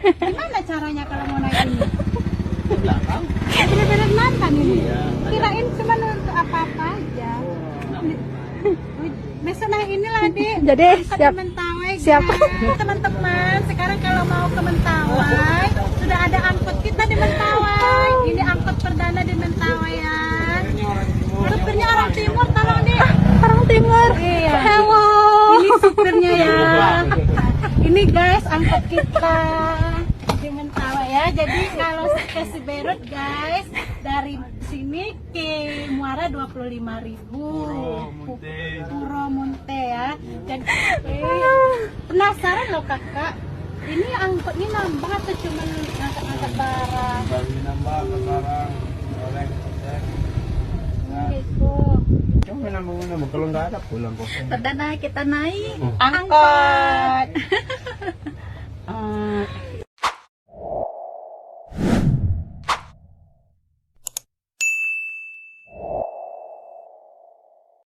Gimana caranya kalau mau naik ini? Ke belakang. Bener-bener mantan ini. Iya. Kirain cuma untuk apa-apa aja. Besok naik inilah Dik. Jadi siap. Mentawai. Siap. Guys. Teman-teman, sekarang kalau mau ke Mentawai sudah ada angkot kita di Mentawai. Ini angkot perdana di Mentawai ya. Supirnya orang timur, tolong Dik. Orang timur. Iya. Hello. Ini supirnya ya. Ini guys angkot kita di Mentawai ya. Jadi kalau ke Siberut guys dari sini ke Muara 25.000. Puro Munte ya. Jadi penasaran loh kakak. Ini angkotnya nambah atau cuma ngangkat-ngangkat barang? Bagi nambah ke barang. Goreng. Gitu. Coba nambah kalau nggak ada pulang kok. Perdana kita naik Angkot.